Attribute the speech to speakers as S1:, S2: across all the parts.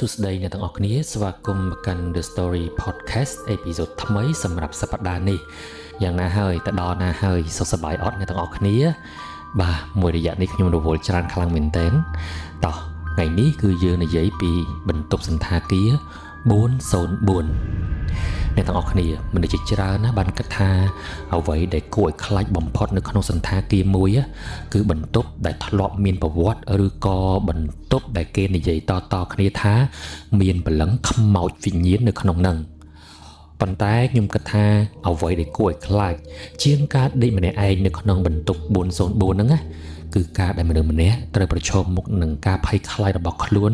S1: សួស្តីអ្នកទាំងអស់គ្នាស្វាគមន៍មកកាន់ The Story Podcast អេពីសូតថ្មីសម្រាប់សប្តាហ៍នេះយ៉ាងណាហើយទៅដល់ណាហើយសុខសប្បាយអត់អ្នកទាំងអស់គ្នាបាទមួយរយៈនេះខ្ញុំរវល់ច្រើនខ្លាំងមែនទែនតោះថ្ងៃនេះគឺយើងនិយាយពីបន្ទប់សន្តាគារ404អ្នកទាំងអស់គ្នាមនុស្សជាច្រើនណាបានគិតថាអ្វីដែលគួរឲ្យខ្លាចបំផុតនៅក្នុងសន្តាគារមួយគឺបន្ទប់ដែលធ្លាប់មានប្រវត្តិឬក៏បន្ទប់ដែលគេនិយាយតគ្នាថាមានព្រលឹងខ្មោចវិញ្ញាណនៅក្នុងហ្នឹងប៉ុន្តែខ្ញុំគិតថាអ្វីដែលគួរឲ្យខ្លាចជាងការដេកម្នាក់ឯងនៅក្នុងបន្ទប់404ហ្នឹងណាគឺការដែលមនុស្សម្នាក់ត្រូវប្រឈមមុខនឹងការភ័យខ្លាចរបស់ខ្លួន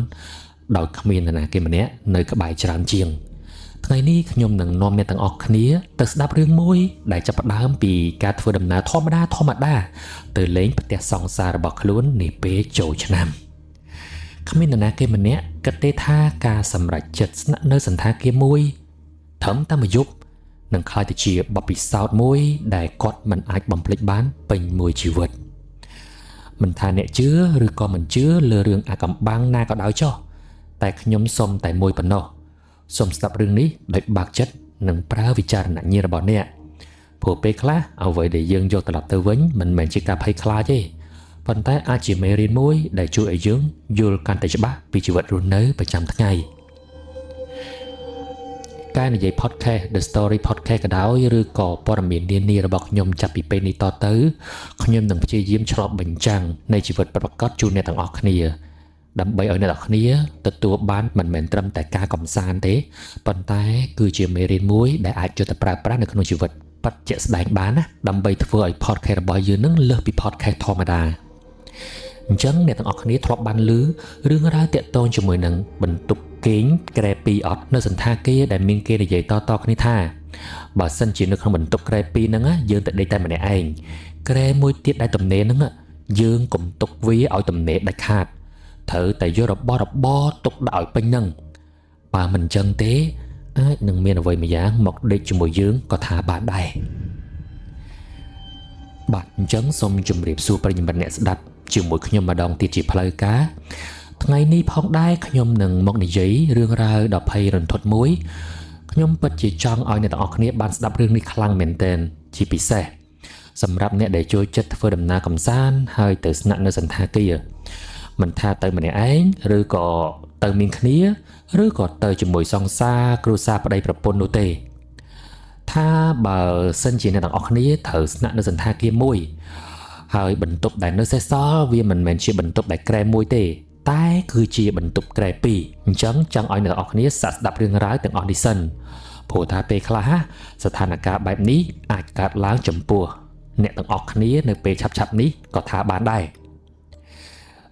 S1: ដោយគ្មាននរណាគេម្នាក់នៅក្បែរច្រើនជាងថ្ងៃនេះខ្ញុំនឹងនាំអ្នកទាំងអស់គ្នាទៅស្ដាប់រឿងមួយដែលចាប់ផ្ដើមពីការធ្វើដំណើរធម្មតាទៅលេងផ្ទះសង្សាររបស់ខ្លួននាពេលចូលឆ្នាំគ្មាននរណាគេម្នាក់គិតទេថាការសម្រេចចិត្តស្នាក់នៅសន្តាគារមួយត្រឹមតែមួយយប់នឹងក្លាយទៅជាបទពិសោធន៍មួយដែលគាត់មិនអាចបំភ្លេចបានពេញមួយជីវិតមិនថាអ្នកជឿឬក៏មិនជឿលើរឿងអាថ៌កំបាំងណាក៏ដោយចុះតែខ្ញុំសុំតែមួយប៉ុណ្ណោះសូមស្ដាប់រឿងនេះដោយបើកចិត្តនិងប្រើវិចារណញ្ញាណរបស់អ្នកព្រោះពេលខ្លះអ្វីដែលយើងយកត្រឡប់ទៅវិញមិនមែនជាការភ័យខ្លាចទេប៉ុន្តែអាចជាមេរៀនមួយដែលជួយឲ្យយើងយល់កាន់តែច្បាស់ពីជីវិតរស់នៅប្រចាំថ្ងៃការនិយាយ podcast The Story Podcast ក៏ដោយឬក៏ព័ត៌មាននានារបស់ខ្ញុំចាប់ពីពេលនេះតទៅខ្ញុំនឹងព្យាយាមឆ្លុះបញ្ចាំងនៃជីវិតប្រកបជូនអ្នកទាំងអស់គ្នាដើម្បីឲ្យអ្នកទាំងអស់គ្នាទទួលបានមិនមែនត្រឹមតែការកំសាន្តទេប៉ុន្តែគឺជាមេរៀនមួយដែលអាចយកទៅប្រើប្រាស់នៅក្នុងជីវិតពិតជាក់ស្ដែងបានណាដើម្បីធ្វើឲ្យ podcast របស់យើងនឹងលើសពី podcast ធម្មតាអញ្ចឹងអ្នកទាំងអស់គ្នាធ្លាប់បានឮរឿងរ៉ាវទាក់ទងជាមួយនឹងបន្ទប់គេងក្រែ2អត់នៅសន្តាគារដែលមានគេនិយាយតគ្នាថាបើសិនជានៅក្នុងបន្ទប់ក្រែ2ហ្នឹងយើងទៅដេកតែម្នាក់ឯងក្រែមួយទៀតដែលទំនេរហ្នឹងយើងកុំទុកវាឲ្យទំនេរដាច់ខាតត្រូវតែយករបស់របរទុកដាក់ឲ្យពេញហ្នឹងបើមិនអញ្ចឹងទេអាចនឹងមានអ្វីមួយយ៉ាងមកដេកជាមួយយើងក៏ថាបានដែរបាទអញ្ចឹងសូមជម្រាបសួរប្រិយមិត្តអ្នកស្ដាប់ជាមួយខ្ញុំម្ដងទៀតជាផ្លូវការថ្ងៃនេះផងដែរខ្ញុំនឹងមកនិយាយរឿងរ៉ាវដ៏ភ័យរន្ធត់មួយខ្ញុំពិតជាចង់ឲ្យអ្នកទាំងអស់គ្នាបានស្ដាប់រឿងនេះខ្លាំងមែនទែនជាពិសេសសម្រាប់អ្នកដែលចូលចិត្តធ្វើដំណើរកម្សាន្តហើយទៅស្នាក់នៅសន្តាគារមិនថាទៅម្នាក់ឯងឬក៏ទៅមានគ្នាឬក៏ទៅជាមួយសង្សារគ្រួសារប្តីប្រពន្ធនោះទេថាបើសិនជាអ្នកទាំងអស់គ្នាត្រូវស្នាក់នៅសន្តាគារមួយហើយបន្ទប់ដែលនៅសេសសល់វាមិនមែនជាបន្ទប់ដែលក្រែមួយទេតែគឺជាបន្ទប់ក្រែ2អញ្ចឹងចង់ឲ្យអ្នកទាំងអស់គ្នាសាកស្ដាប់រឿងរ៉ាវទាំងអស់នេះសិនព្រោះថាពេលខ្លះស្ថានភាពបែបនេះអាចកើតឡើងចំពោះអ្នកទាំងអស់គ្នានៅពេលឆាប់នេះក៏ថាបានដែរ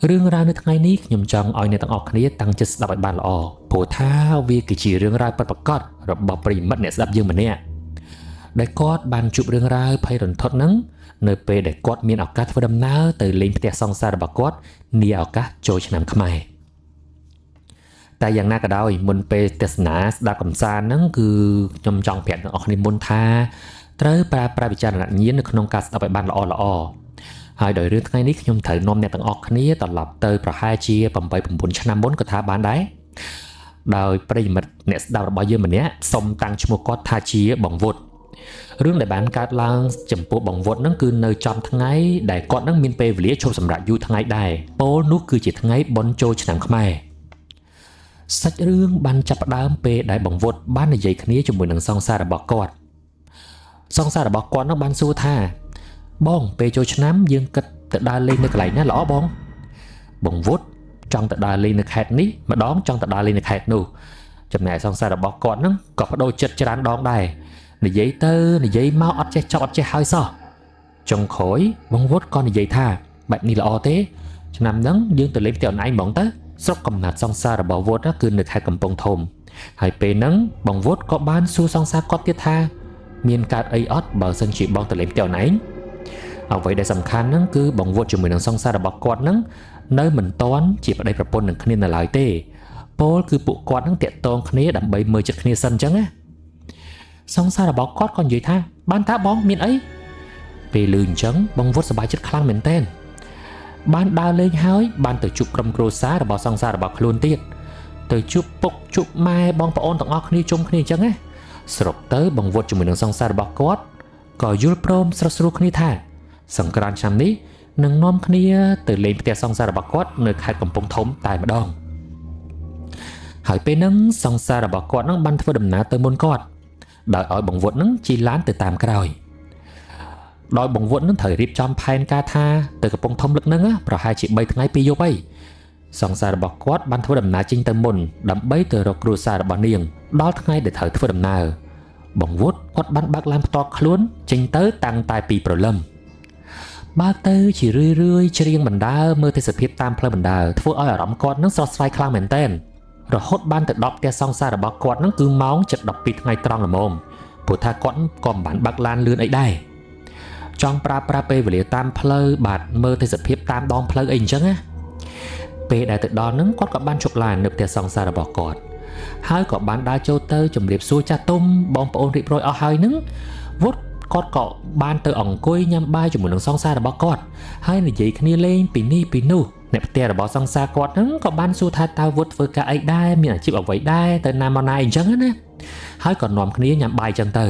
S1: រឿងរ៉ាវនៅថ្ងៃនេះខ្ញុំចង់ឲ្យអ្នកទាំងអស់គ្នាតាំងចិត្តស្ដាប់ឲ្យបានល្អព្រោះថាវាគឺជារឿងរ៉ាវពិតប្រាកដរបស់ប្រិយមិត្តអ្នកស្ដាប់យើងម្នាក់ដែលគាត់បានជួបរឿងរ៉ាវភ័យរន្ធត់ហ្នឹងនៅពេលដែលគាត់មានឱកាសធ្វើដំណើរទៅលេងផ្ទះសង្សាររបស់គាត់នាឱកាសចូលឆ្នាំខ្មែរតែយ៉ាងណាក៏ដោយមុនពេលទស្សនាស្ដាប់កំសាន្តហ្នឹងគឺខ្ញុំចង់ប្រាប់អ្នកនរគ្នាមុនថាត្រូវប្រើប្រាស់វិចារណញ្ញាណនៅក្នុងការស្ដាប់ឲ្យបានល្អហើយដោយរឿងថ្ងៃនេះខ្ញុំត្រូវនាំអ្នកទាំងអស់គ្នាត្រឡប់ទៅប្រហែលជា8-9 ឆ្នាំមុនក៏ថាបានដែរដោយប្រិយមិត្តអ្នកស្ដាប់របស់យើងម្នាក់សុំតាំងឈ្មោះគាត់ថាជាបងវុតរឿងដែលបានកើតឡើងចំពោះបងវុតហ្នឹងគឺនៅចំថ្ងៃដែលគាត់ហ្នឹងមានពេលវេលាឈប់សម្រាកយូរថ្ងៃដែរពោលនោះគឺជាថ្ងៃបុណ្យចូលឆ្នាំខ្មែរសាច់រឿងបានចាប់ផ្ដើមពេលដែលបងវុតបាននិយាយគ្នាជាមួយនឹងសង្សាររបស់គាត់សង្សាររបស់គាត់ហ្នឹងបានសួរថាបងពេលចូលឆ្នាំយើងគិតទៅដើរលេងនៅកន្លែងណាល្អបងវុតចង់ទៅដើរលេងនៅខេត្តនេះម្ដងចង់ទៅដើរលេងនៅខេត្តនោះចំណែកសង្សាររបស់គាត់ហ្នឹងក៏បដូរចិត្តច្រើនដងដែរនិយាយទៅនិយាយមកអត់ចេះចប់អត់ចេះហើយសោះចុងក្រោយបងវុតក៏និយាយថាបែបនេះល្អទេឆ្នាំហ្នឹងយើងទៅលេងផ្ទះអូនឯងហ្មងទៅស្រុកកំណើតសង្សាររបស់វុតគឺនៅខេត្តកំពង់ធំហើយពេលហ្នឹងបងវុតក៏បានសួរសង្សារគាត់ទៀតថាមានកើតអីអត់បើសិនជាបងទៅលេងផ្ទះអូនឯងអ្វីដែលសំខាន់ហ្នឹងគឺបងវុតជាមួយនឹងសង្សាររបស់គាត់ហ្នឹងនៅមិនទាន់ជាប្តីប្រពន្ធនឹងគ្នានៅឡើយទេពោលគឺពួកគាត់ហ្នឹងតាក់ទងគ្នាដើម្បីមើលចិត្តគ្នាសិនអញ្ចឹងណាសង្សាររបស់គាត់ក៏និយាយថាបានតាបងមានអីពេលឮអញ្ចឹងបងវុតសប្បាយចិត្តខ្លាំងមែនទែនបានដើរលេងហើយបានទៅជួបក្រុមគ្រួសាររបស់សង្សាររបស់ខ្លួនទៀត ទៅជួបពុកជួបម៉ែបងប្អូនទាំងអស់គ្នាជុំគ្នាអញ្ចឹងណាសរុបទៅបងវុតជាមួយនឹងសង្សាររបស់គាត់ក៏យល់ព្រមស្រស់ស្រួលគ្នាថាសង្គ្រាមឆ្នាំនេះនឹងនាំគ្នាទៅលេងផ្ទះសង្សាររបស់គាត់នៅខេត្តកំពង់ធំតែម្ដងហើយពេលហ្នឹងសង្សាររបស់គាត់នឹងបានធ្វើដំណើរទៅមុនគាត់ដោយឲ្យបងវុតនឹងជិះឡានទៅតាមក្រោយដោយបងវុតនឹងត្រូវរៀបចំផែនការថាទៅកំពង់ធំលឹកហ្នឹងប្រហែលជា3ថ្ងៃ2យប់អីសង្សាររបស់គាត់បានធ្វើដំណើរចេញទៅមុនដើម្បីទៅរកគ្រួសាររបស់នាងដល់ថ្ងៃដែលត្រូវធ្វើដំណើរបងវុតគាត់បានបើកឡានផ្ទាល់ខ្លួនចេញទៅតាំងតែពីព្រលឹមបើកទៅជារឿយច្រៀងបណ្ដើរមើលទេសភាពតាមផ្លូវបណ្ដើរធ្វើឲ្យអារម្មណ៍គាត់នឹងស្រស់ស្រាយខ្លាំងមែនទែនរហូតបានទៅដល់ផ្ទះសង្សាររបស់គាត់នឹងគឺម៉ោង7:12ថ្ងៃត្រង់ល្មមព្រោះថាគាត់ក៏មិនបានបើកឡានលឿនអីដែរចង់ប្រើពេលវេលាតាមផ្លូវបាទមើលទេសភាពតាមដងផ្លូវអីអញ្ចឹងណាពេលដែលទៅដល់នឹងគាត់ក៏បានជប់ឡាននៅផ្ទះសង្សាររបស់គាត់ហើយក៏បានដើរចូលទៅជម្រាបសួរចាស់ទុំបងប្អូនរៀបរយអស់ហើយនឹងវុតគាត់ក៏បានទៅអង្គុយញ៉ាំបាយជាមួយនឹងសង្សាររបស់គាត់ហើយនិយាយគ្នាលេងពីនេះពីនោះអ្នកផ្ទះរបស់សង្សារគាត់ហ្នឹងក៏បានសួរថាតើវុតធ្វើការអីដែរមានអាជីពអ្វីដែរទៅណាមកណាអីចឹងណាហើយក៏នាំគ្នាញ៉ាំបាយចឹងទៅ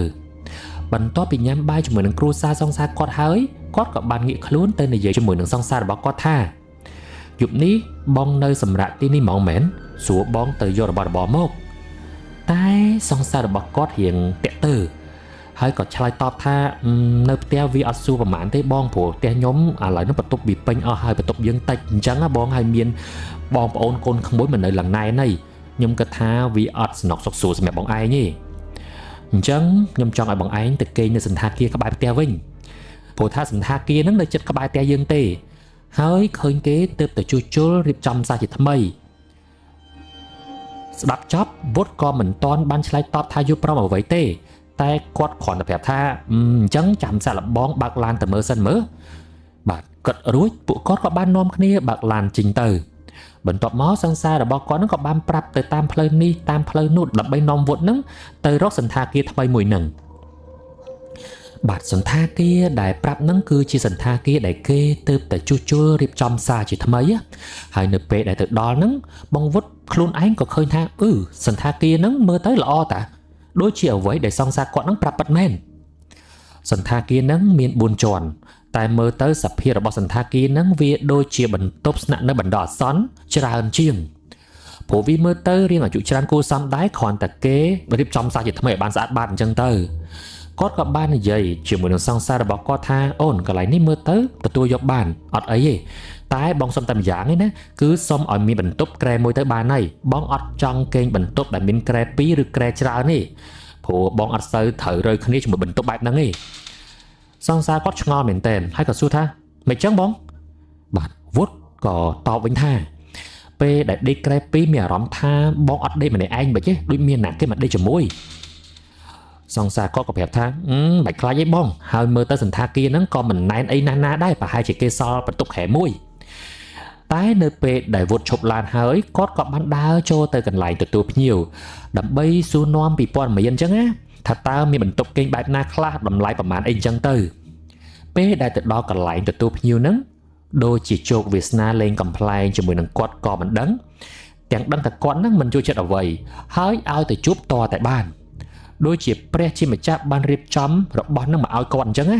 S1: បន្ទាប់ពីញ៉ាំបាយជាមួយនឹងគ្រួសារសង្សារគាត់ហើយគាត់ក៏បានងាកខ្លួនទៅនិយាយជាមួយនឹងសង្សាររបស់គាត់ថាយប់នេះបងនៅសម្រាប់ទីនេះហ្មងមែនសួរបងទៅយករបស់របរមកតែសង្សាររបស់គាត់រៀងតាក់ទើហើយក៏ឆ្លើយតបថានៅផ្ទះវាអត់សួរប្រហែលទេបងព្រោះផ្ទះខ្ញុំឥឡូវនេះបន្ទប់វាពេញអស់ហើយបន្ទប់យើងតិចអញ្ចឹងបងហើយមានបងប្អូនកូនក្មួយមិននៅឡើងណែនទេខ្ញុំគិតថាវាអត់សំណុកសុខសួរសម្រាប់បងឯងទេអញ្ចឹងខ្ញុំចង់ឲ្យបងឯងទៅគេងនៅសន្តាគារក្បែរផ្ទះវិញព្រោះថាសន្តាគារហ្នឹងនៅជិតក្បែរផ្ទះយើងទេហើយឃើញគេទើបតែជួសជុលរៀបចំសារជាថ្មីស្ដាប់ចប់វុតក៏មិនទាន់បានឆ្លើយតបថាយល់ព្រមអ្វីទេតែគាត់គ្រាន់តែប្រាប់ថាអញ្ចឹងចាំសាក់លបងបើកឡានទៅមើលសិនមើលបាទគាត់រួចពួកគាត់ក៏បាននាំគ្នាបើកឡានចេញទៅបន្ទាប់មកសង្សាររបស់គាត់នឹងក៏បានប្រាប់ទៅតាមផ្លូវនេះតាមផ្លូវនោះដើម្បីនាំវុតនឹងទៅរកសន្តាគារថ្មីមួយនឹងបាទសន្តាគារដែលប្រាប់នឹងគឺជាសន្តាគារដែលគេទើបតែជួសជុលរៀបចំសារជាថ្មីហើយនៅពេលដែលទៅដល់នឹងបងវុតខ្លួនឯងក៏ឃើញថាសន្តាគារនឹងមើលទៅល្អតាដូចជាអ្វីដែលសង្សារគាត់នឹងប្រាប់ពិតមែនសន្តាគារនឹងមាន4ជាន់តែមើលទៅសភាពរបស់សន្តាគារនឹងវាដូចជាបន្ទប់ស្នាក់នៅបណ្ដោះអាសន្នច្រើនជាងព្រោះវាមើលទៅរៀងអាយុច្រើនគួរសមដែរគ្រាន់តែគេរៀបចំសារជាថ្មីឲ្យបានស្អាតបាតអញ្ចឹងទៅគាត់ក៏បាននិយាយជាមួយនឹងសង្សាររបស់គាត់ថាអូនកន្លែងនេះមើលទៅទទួលយកបានអត់អីទេតែបងសុំតែម្យ៉ាងឯណាគឺសុំឲ្យមានបន្ទប់ក្រែមួយទៅបានហើយបងអត់ចង់គេងបន្ទប់ដែលមានក្រែ2ឬក្រែច្រើនទេព្រោះបងអត់សូវត្រូវរើគ្នាជាមួយបន្ទប់បែបហ្នឹងទេសង្សារគាត់ឆ្ងល់មែនទែនហើយក៏សួរថាមិនចឹងបងបាទវុតក៏តបវិញថាពេលដែលដេកក្រែ2មានអារម្មណ៍ថាបងអត់ដេកម្នាក់ឯងមិនទេដូចមានអ្នកគេមកដេកជាមួយសង្សារគាត់ក៏ប្រាប់ថាបាច់ខ្លាចទេបងហើយមើលទៅសន្តាគារហ្នឹងក៏មិនណែនអីណាដែរប្រហែលជាគេសល់បន្ទប់ខែមួយតែនៅពេលដែលវុតឈប់ឡានហើយគាត់ក៏បានដើរចូលទៅកន្លែងទទួលភ្ញៀវដើម្បីសួរនាំពីព័ត៌មានអញ្ចឹងណាថាតើមានបន្ទប់គេងបែបណាខ្លះតម្លៃប្រមាណអីអញ្ចឹងទៅពេលដែលទៅដល់កន្លែងទទួលភ្ញៀវហ្នឹងដូចជាជោគវាសនាលេងកំ pl ែងជាមួយនឹងគាត់ក៏មិនដឹងទាំងដឹងតែគាត់ហ្នឹងមិនចូលចិត្តអ្វីហើយឲ្យទៅជួបតតែបានដូចជាព្រះជាម្ចាស់បានរៀបចំរបស់នឹងមកឲ្យគាត់អញ្ចឹងណា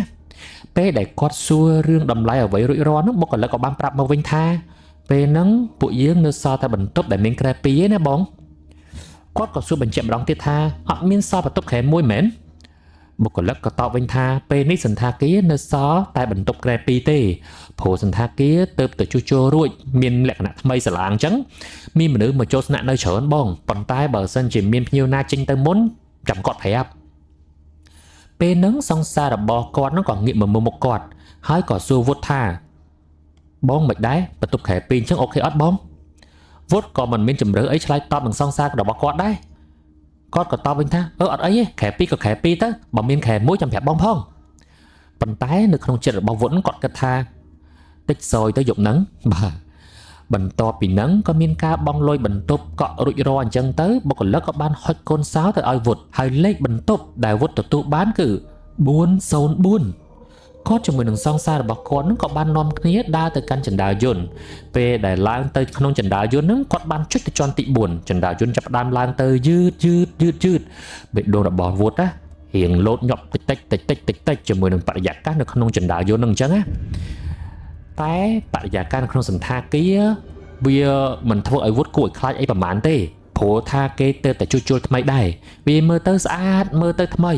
S1: ពេលដែលគាត់សួររឿងតម្លៃអ្វីរួចរាល់ហ្នឹងបុគ្គលិកក៏បានប្រាប់មកវិញថាពេលហ្នឹងពួកយើងនៅសល់តែបន្ទប់ដែលមានក្រែ2ឯណាបងគាត់ក៏សួរបញ្ជាក់ម្ដងទៀតថាអត់មានសល់បន្ទប់ក្រែ1មែនបុគ្គលិកក៏តបវិញថាពេលនេះសន្តាគារនៅសល់តែបន្ទប់ក្រែ2ទេព្រោះសន្តាគារទើបតែជួសជុលរួចមានលក្ខណៈថ្មីស្រឡាងអញ្ចឹងមានមនុស្សមកចូលស្នាក់នៅច្រើនបងប៉ុន្តែបើសិនជាមានភ្ញៀវណាចេញទៅមុនចាំគាត់ប្រាប់ពេលហ្នឹងសង្សាររបស់គាត់ហ្នឹងក៏ងាកមកមើលមុខគាត់ហើយក៏សួរវុតថាបងមិនដែរបន្ទប់ខែ2អញ្ចឹងអូខេអត់បងវុតក៏មិនមានជំរឿអីឆ្លើយតបនឹងសង្សាររបស់គាត់ដែរគាត់ក៏តបវិញថាអត់អីទេខែ2ក៏ខែ2ទៅបើមានខែ1ចាំប្រាប់បងផងប៉ុន្តែនៅក្នុងចិត្តរបស់វុតគាត់គិតថាតិចសយទៅយប់ហ្នឹងបាទបន្ទាប់ពីហ្នឹងក៏មានការបង់លុយបន្ទប់កក់រួចរាល់អញ្ចឹងទៅបុគ្គលិកក៏បានហុចកូនសោទៅឲ្យវុតហើយលេខបន្ទប់ដែលវុតទទួលបានគឺ404 គាត់ជាមួយនឹងសង្សាររបស់គាត់ហ្នឹងក៏បាននាំគ្នាដើរទៅកាន់ចណ្ដាលយន្តពេលដែលឡើងទៅក្នុងចណ្ដាលយន្តហ្នឹងគាត់បានចុចទៅជាន់ទី4ចណ្ដាលយន្តចាប់ផ្ដើមឡើងទៅយឺតបេះដូងរបស់វុឌ្ឍណារៀងលោតញាប់តិចជាមួយនឹងបរិយាកាសនៅក្នុងចណ្ដាលយន្តហ្នឹងអញ្ចឹងណាតែបរិយាកាសនៅក្នុងសន្តាគារវាមិនធ្វើឲ្យវុឌ្ឍគួរឲ្យខ្លាចអីប្រហែលទេព្រោះថាគេទៅតែជួសជុលថ្មីដែរវាមើលទៅស្អាតមើលទៅថ្មី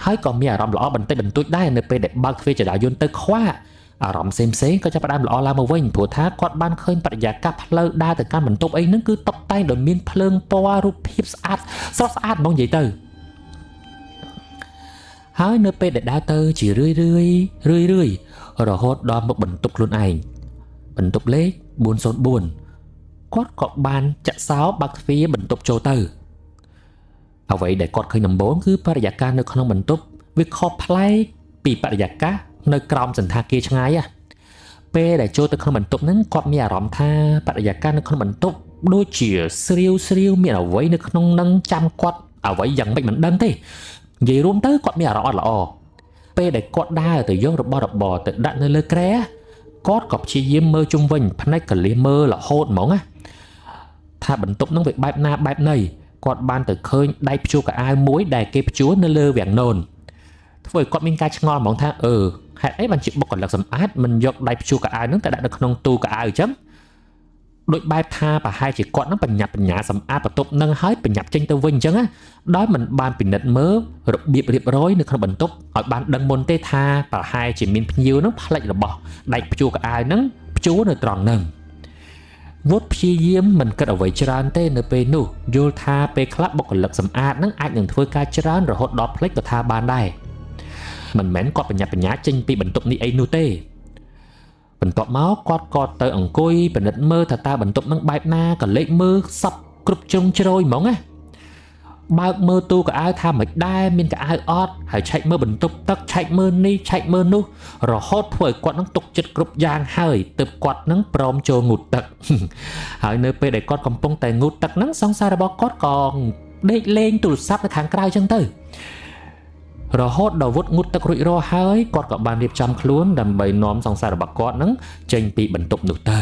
S1: ហើយក៏មានអារម្មណ៍ល្អបន្តិចបន្តួចដែរនៅពេលដែលបើកទ្វារចរាយន្តទៅខ្វាក់អារម្មណ៍ផ្សេងក៏ចាប់ផ្ដើមល្អឡើងមកវិញព្រោះថាគាត់បានឃើញបរិយាកាសផ្លូវដើរទៅកាន់បន្ទប់អីហ្នឹងគឺតុបតែងដោយមានភ្លើងពណ៌រូបភាពស្អាតស្រស់ស្អាតហ្មងនិយាយទៅហើយនៅពេលដែលដើរទៅជារឿយរហូតដល់មុខបន្ទប់ខ្លួនឯងបន្ទប់លេខ404គាត់ក៏បានចាក់សោបើកទ្វារបន្ទប់ចូលទៅអ្វីដែលគាត់ឃើញដំបូងគឺបរិយាកាសនៅក្នុងបន្ទប់វាខុសប្លែកពីបរិយាកាសនៅក្រោមសន្តាគារឆ្ងាយពេលដែលចូលទៅក្នុងបន្ទប់ហ្នឹងគាត់មានអារម្មណ៍ថាបរិយាកាសនៅក្នុងបន្ទប់ដូចជាស្រាវមានអ្វីនៅក្នុងហ្នឹងចាំគាត់អ្វីយ៉ាងម៉េចមិនដឹងទេនិយាយរួមទៅគាត់មានអារម្មណ៍អត់ល្អពេលដែលគាត់ដើរទៅយករបស់របរទៅដាក់នៅលើគ្រែគាត់ក៏ព្យាយាមមើលជុំវិញភ្នែកកលៀសមើលរហូតហ្មងណាថាបន្ទប់ហ្នឹងវាបែបណាបែបណីគាត់បានទៅឃើញដៃព្យួរកៅអៅមួយដែលគេព្យួរនៅលើវាំងននធ្វើឲ្យគាត់មានការឆ្ងល់ហ្មងថាហេតុអីបានជាបុគ្គលិកសម្អាតមិនយកដៃព្យួរកៅអៅហ្នឹងទៅដាក់នៅក្នុងទូកៅអៅអញ្ចឹងដូចបែបថាប្រហែលជាគាត់ហ្នឹងបញ្ញាសម្អាតបន្ទប់ហ្នឹងហើយបញ្ញាចេញទៅវិញអញ្ចឹងណាដោយមិនបានពិនិត្យមើលរបៀបរៀបរយនៅក្នុងបន្ទប់ឲ្យបានដឹងមុនទេថាប្រហែលជាមានភ្ញៀវហ្នឹងផ្លេចរបស់ដៃព្យួរកៅអៅហ្នឹងព្យួរនៅត្រង់ហ្នឹងវុឌ្ឍព្យាយាមមិនគិតអ្វីច្រើនទេនៅពេលនោះយល់ថាពេលខ្លះបុគ្គលិកសម្អាតហ្នឹងអាចនឹងធ្វើការច្រើនរហូតដល់ផ្លេចក៏ថាបានដែរមិនមែនគាត់បញ្ញាចេញពីបន្ទប់នេះអីនោះទេបន្ទាប់មកគាត់ក៏ទៅអង្គុយពិនិត្យមើលថាតើបន្ទប់ហ្នឹងបែបណាក៏លេខមើលសពគ្រប់ជ្រុងជ្រោយហ្មងណាបើកមើលទូកៅអៅថាមិនដែរមានកៅអៅអត់ហើយឆែកមើលបន្ទប់ទឹកឆែកមើលនេះឆែកមើលនោះរហូតធ្វើឲ្យគាត់នឹងទុកចិត្តគ្រប់យ៉ាងហើយទើបគាត់នឹងព្រមចូលងូតទឹកហើយនៅពេលដែលគាត់កំពុងតែងូតទឹកហ្នឹងសង្សាររបស់គាត់ក៏ដេកលេងទូរស័ព្ទនៅខាងក្រៅចឹងទៅរហូតដល់វុឌ្ឍងូតទឹករួចរាល់ហើយគាត់ក៏បានរៀបចំខ្លួនដើម្បីនាំសង្សាររបស់គាត់នឹងចេញពីបន្ទប់នោះទៅ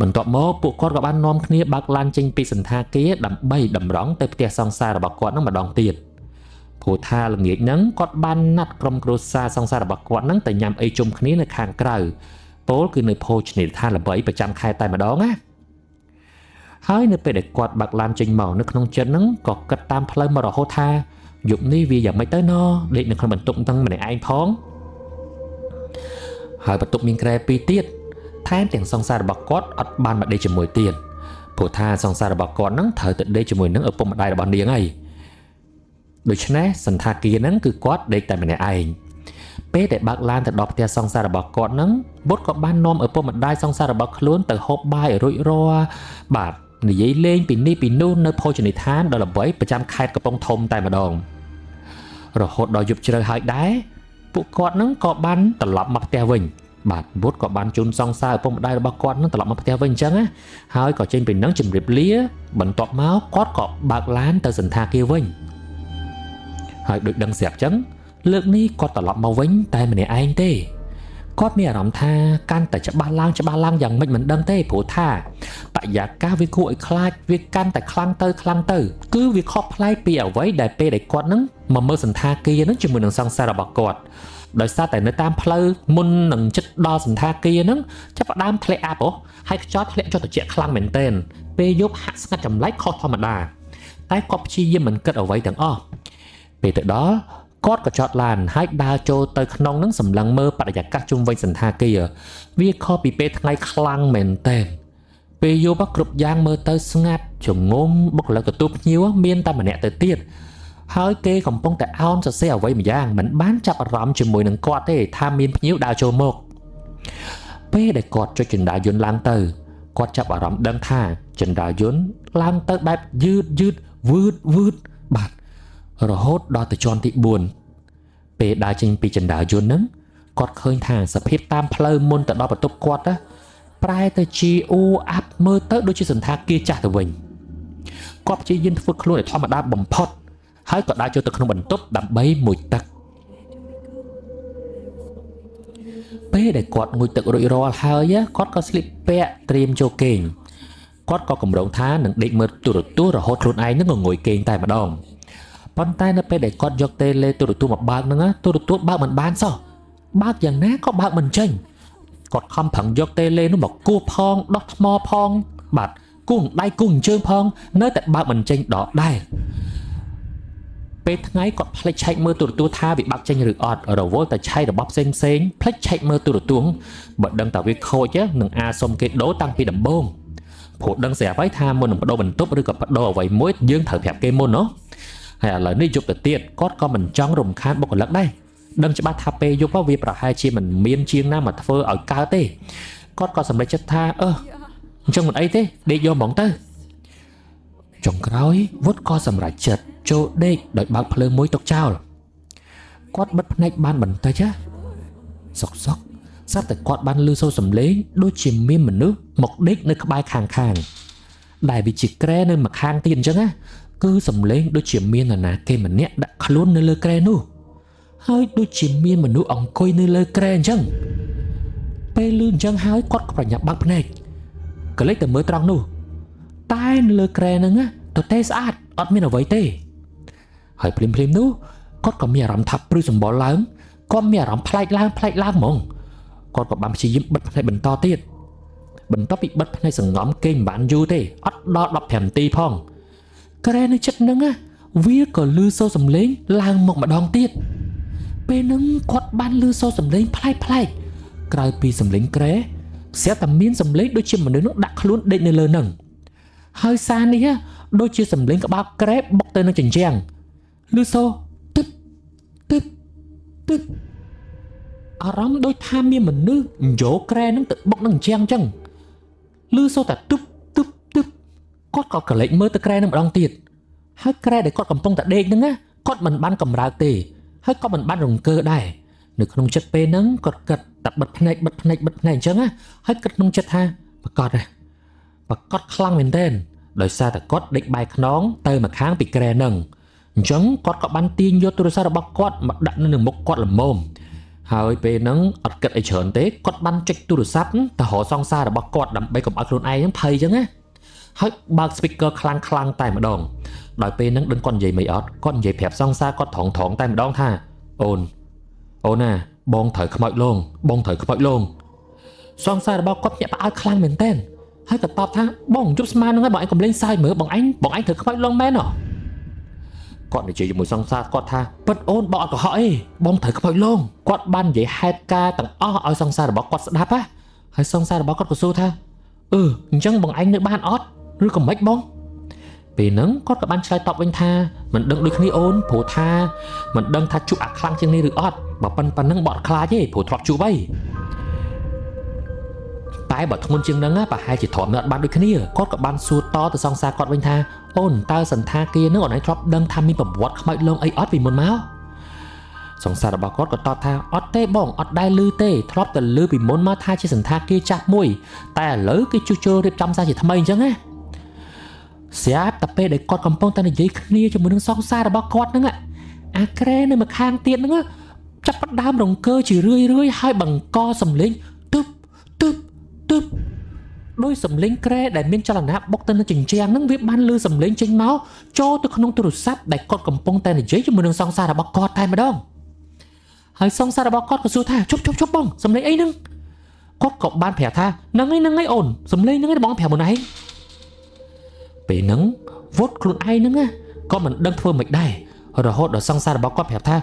S1: បន្ទាប់មកពួកគាត់ក៏បាននាំគ្នាបើកឡានចេញពីសន្តាគារដើម្បីតម្រង់ទៅផ្ទះសង្សាររបស់គាត់នឹងម្ដងទៀតព្រោះថាល្ងាចហ្នឹងគាត់បានណាត់ក្រុមគ្រួសារសង្សាររបស់គាត់នឹងទៅញ៉ាំអីជុំគ្នានៅខាងក្រៅពោលគឺនៅភោជនីយដ្ឋានល្បីប្រចាំខែតែម្ដងណាហើយនៅពេលដែលគាត់បើកឡានចេញមកនៅក្នុងចិត្តហ្នឹងក៏គិតតាមផ្លូវមករហូតថាយប់នេះវាយ៉ាងម៉េចទៅណដេកនៅក្នុងបន្ទប់ហ្នឹងម្នាក់ឯងផងហើយបន្ទប់មានក្រែ2ទៀតថែមទាំងសង្សាររបស់គាត់អត់បានមកដេកជាមួយទៀតព្រោះថាសង្សាររបស់គាត់ហ្នឹងត្រូវទៅដេកជាមួយនឹងឪពុកម្ដាយរបស់នាងហើយដូច្នេះសន្តាគារហ្នឹងគឺគាត់ដេកតែម្នាក់ឯងពេលដែលបើកឡានទៅដល់ផ្ទះសង្សាររបស់គាត់ហ្នឹងវុឌ្ឍក៏បាននាំឪពុកម្ដាយសង្សាររបស់ខ្លួនទៅហូបបាយឲ្យរួចរាល់បាទនិយាយលេងពីនេះពីនោះនៅភោជនីយដ្ឋានដល់ល្បីប្រចាំខេត្តកំពង់ធំតែម្ដងរហូតដល់យប់ជ្រៅហើយដែរពួកគាត់ហ្នឹងក៏បានត្រឡប់មកផ្ទះវិញបាទវុឌ្ឍក៏បានជូនសង្សារឪពុកម្ដាយរបស់គាត់នឹងត្រឡប់មកផ្ទះវិញអញ្ចឹងណាហើយក៏ចេញពីនឹងជម្រាបលាបន្ទាប់មកគាត់ក៏បើកឡានទៅសន្តាគារវិញហើយដូចដឹងស្រាប់អញ្ចឹងលើកនេះគាត់ត្រឡប់មកវិញតែម្នាក់ឯងទេគាត់មានអារម្មណ៍ថាកាន់តែច្បាស់ឡើងយ៉ាងម៉េចមិនដឹងទេព្រោះថាបរិយាកាសវាគួរឲ្យខ្លាចវាកាន់តែខ្លាំងទៅគឺវាខុសប្លែកពីអ្វីដែលពេលដែលគាត់នឹងមកមើលសន្តាគារនឹងជាមួយនឹងសង្សាររបស់គាត់ដោយសារតែនៅតាមផ្លូវមុននឹងចិត្តដល់សន្តាគារហ្នឹងចាប់ផ្ដើមធ្លាក់អាប់ហើយខ្យល់ធ្លាក់ចុះត្រជាក់ខ្លាំងមែនទែនពេលយប់ហាក់ស្ងាត់ចម្លែកខុសធម្មតាតែគាត់ព្យាយាមមិនគិតអ្វីទាំងអស់ពេលទៅដល់គាត់ក៏ចតឡានហើយដើរចូលទៅក្នុងនឹងសម្លឹងមើលបរិយាកាសជុំវិញសន្តាគារវាខុសពីពេលថ្ងៃខ្លាំងមែនទែនពេលយប់គ្រប់យ៉ាងមើលទៅស្ងាត់ចងំបុគ្គលិកទទួលភ្ញៀវមានតែម្នាក់ទៅទៀតហើយគេកំពុងតែអោនសរសេរអ្វីម្យ៉ាងមិនបានចាប់អារម្មណ៍ជាមួយនឹងគាត់ទេថាមានភ្ញៀវដើរចូលមកពេលដែលគាត់ចុចចណ្ដាលយន្តឡើងទៅគាត់ចាប់អារម្មណ៍ដឹងថាចណ្ដាលយន្តឡើងទៅបែបយឺតវឺតបាទរហូតដល់ទៅជាន់ទី4ពេលដើរចេញពីចណ្ដាលយន្តហ្នឹងគាត់ឃើញថាសភាពតាមផ្លូវមុនទៅដល់បន្ទប់គាត់ប្រែទៅជាអាប់មើលទៅដូចជាសន្តាគារចាស់ទៅវិញគាត់ព្យាយាមធ្វើខ្លួនឲ្យធម្មតាបំផុតហើយក៏ដើរចូលទៅក្នុងបន្ទប់ដើម្បីមុជទឹក ពេលដែលគាត់ងុយទឹករួចរាល់ហើយគាត់ក៏ស្លៀកពាក់ត្រៀមចូលគេងគាត់ក៏កម្រងថានឹងដេកមើលទូរទស្សន៍រហូតខ្លួនឯងនឹងងុយគេងតែម្ដងប៉ុន្តែនៅពេលដែលគាត់យកតេឡេទូរទស្សន៍មកបើកហ្នឹងទូរទស្សន៍បើកមិនបានសោះបើកយ៉ាងណាក៏បើកមិនចេញគាត់ខំប្រឹងយកតេឡេនោះមកគោះផងដោះថ្មផងបាទគោះដៃគោះជើងផងនៅតែបើកមិនចេញដកដែរពេលថ្ងៃគាត់ផ្លេចឆែកមើលទូរទស្សន៍ថាវាបាក់ចេញឬអត់រវល់តែឆែករបស់ផ្សេងផ្លេចឆែកមើលទូរទស្សន៍បើដឹងតែវាខូចនឹងសុំគេដូរតាំងពីដំបូងព្រោះដឹងស្រាប់ហើយថាមុននឹងបដូរបន្ទប់ឬក៏បដូរអ្វីមួយយើងត្រូវប្រាប់គេមុនហើយឥឡូវនេះយប់ទៅទៀតគាត់ក៏មិនចង់រំខានបុគ្គលិកដែរដឹងច្បាស់ថាពេលយប់វាប្រហែលជាមិនមានជាងណាមកធ្វើឲ្យកើតទេគាត់ក៏សម្រេចចិត្តថាអញ្ចឹងមិនអីទេដេកយកហ្មងទៅចុងក្រោយវុតក៏សម្រេចចិត្តចូលដេកដោយបើកភ្លើងមួយទុកចោលគាត់បិទភ្នែកបានបន្តិចសុកស្រាប់តែគាត់បានឮសូរសំឡេងដូចជាមានមនុស្សមកដេកនៅក្បែរខាងដែលវាជាក្រែនៅម្ខាងទៀតអញ្ចឹងគឺសំឡេងដូចជាមាននរណាគេម្នាក់ដាក់ខ្លួននៅលើក្រែនោះហើយដូចជាមានមនុស្សអង្គុយនៅលើក្រែអញ្ចឹងពេលឮអញ្ចឹងហើយគាត់ក៏ប្រញាប់បើកភ្នែកក៏លេចទៅមើលត្រង់នោះតែនៅលើក្រែហ្នឹងទៅទេស្អាតអត់មានអ្វីទេហើយភ្លាមនោះគាត់ក៏មានអារម្មណ៍ថាព្រឺសម្បល់ឡើងគាត់មានអារម្មណ៍ប្លែកឡើងហ្មងគាត់ក៏បានព្យាយាមបិទភ្នែកបន្តទៀតបន្ទាប់ពីបិទភ្នែកសង្ងំគេមិនបានយូរទេអត់ដល់15នាទីផងក្រែនៅចិត្តហ្នឹងវាក៏ឮសូរសំឡេងឡើងមកម្ដងទៀតពេលហ្នឹងគាត់បានឮសូរសំឡេងប្លែកក្រៅពីសំឡេងក្រែស្រាប់តែមានសំឡេងដូចជាមនុស្សនោះដាក់ខ្លួនដេកនៅលើហ្នឹងហើយសារនេះដូចជាសំឡេងក្បាលក្រែបុកទៅនឹងជញ្ជាំងឮសូរទឹកអារម្មណ៍ដូចថាមានមនុស្សយកក្រែហ្នឹងទៅបុកនឹងជញ្ជាំងអញ្ចឹងឮសូរតែទឹកគាត់ក៏កលេចមើលទៅក្រែនឹងម្ដងទៀតហើយក្រែដែលគាត់កំពុងតែដេកហ្នឹងគាត់មិនបានកម្រើកទេហើយក៏មិនបានរង្គើដែរនៅក្នុងចិត្តពេលហ្នឹងគាត់គិតតែបិទភ្នែកអញ្ចឹងហើយគិតក្នុងចិត្តថាប្រកាសខ្លាំងមែនទែនដោយសារតែគាត់ដេកបែរខ្នងទៅម្ខាងពីក្រែហ្នឹងអញ្ចឹងគាត់ក៏បានទាញយកទូរស័ព្ទរបស់គាត់មកដាក់នៅនឹងមុខគាត់ល្មមហើយពេលហ្នឹងអត់គិតអីច្រើនទេគាត់បានចុចទូរស័ព្ទទៅរកសង្សាររបស់គាត់ដើម្បីកុំឲ្យខ្លួនឯងហ្នឹងភ័យអញ្ចឹងហើយបើក speaker ខ្លាំងតែម្ដងដោយពេលហ្នឹងដឹងគាត់និយាយមិនអត់គាត់និយាយប្រាប់សង្សារគាត់ត្រង់តែម្ដងថាអូនណាបងត្រូវខ្មោចលងសង្សាររបស់គាត់ញាក់ផ្អើលខ្លាំងមែនទែនហើយក៏តបថាបងជប់ស្មានហ្នឹងហើយបងឯងកុំលេងសើចមើលបងឯងត្រូវខ្មោចលងមែនគាត់និយាយជាមួយសង្សារគាត់ថាពិតអូនបងអត់កុហកអីបងត្រូវខ្មោចលងគាត់បាននិយាយហេតុការណ៍ទាំងអស់ឲ្យសង្សាររបស់គាត់ស្ដាប់ហើយសង្សាររបស់គាត់ក៏សួរថាអញ្ចឹងបងឯងនៅបានអត់ឬក៏មិនបងពេលហ្នឹងគាត់ក៏បានឆ្លើយតបវិញថាមិនដឹងដូចគ្នាអូនព្រោះថាមិនដឹងថាជួបអាខ្លាំងជាងនេះឬអត់បើប៉ុណ្ណឹងបត់ខ្លាចទេព្រោះធ្លាប់ជួបហើយតែបើធ្ងន់ជាងហ្នឹងប្រហែលជាធ្លាប់នៅអត់បានដូចគ្នាគាត់ក៏បានសួរតទៅសង្សារគាត់វិញថាអូនតើសន្តាគារហ្នឹងអូនឯងធ្លាប់ដឹងថាមានប្រវត្តិខ្មោចលងអីអត់ពីមុនមកសង្សាររបស់គាត់ក៏តបថាអត់ទេបងអត់ដែលឮទេធ្លាប់តែឮពីមុនមកថាជាសន្តាគារចាស់មួយតែឥឡូវគេជួសជុលរៀបចំសារជាថ្មីអញ្ចឹងស្រាប់តែពេលដែលគាត់កំពុងតែនិយាយគ្នាជាមួយនឹងសង្សាររបស់គាត់ហ្នឹងអាក្រែនៅម្ខាងទៀតហ្នឹងចាប់ផ្ដើមរង្គើជារឿយហើយបង្កសំឡេងទឹកដោយសំឡេងក្រែដែលមានចលនាបុកទៅនឹងជញ្ជាំងហ្នឹងវាបានលឺសំឡេងចេញមកចូលទៅក្នុងទូរស័ព្ទដែលគាត់កំពុងតែនិយាយជាមួយនឹងសង្សាររបស់គាត់តែម្ដងហើយសង្សាររបស់គាត់ក៏សួរថាជប់បងសំឡេងអីហ្នឹងគាត់ក៏បានប្រាប់ថាហ្នឹងហើយអូនសំឡេងហ្នឹងឯងបងប្រាប់មុនឯងពេលហ្នឹងវុតខ្លួនឯងហ្នឹងក៏មិនដឹងធ្វើម៉េចដែររហូតដល់សង្សាររបស់គាត់ប្រាប់ថា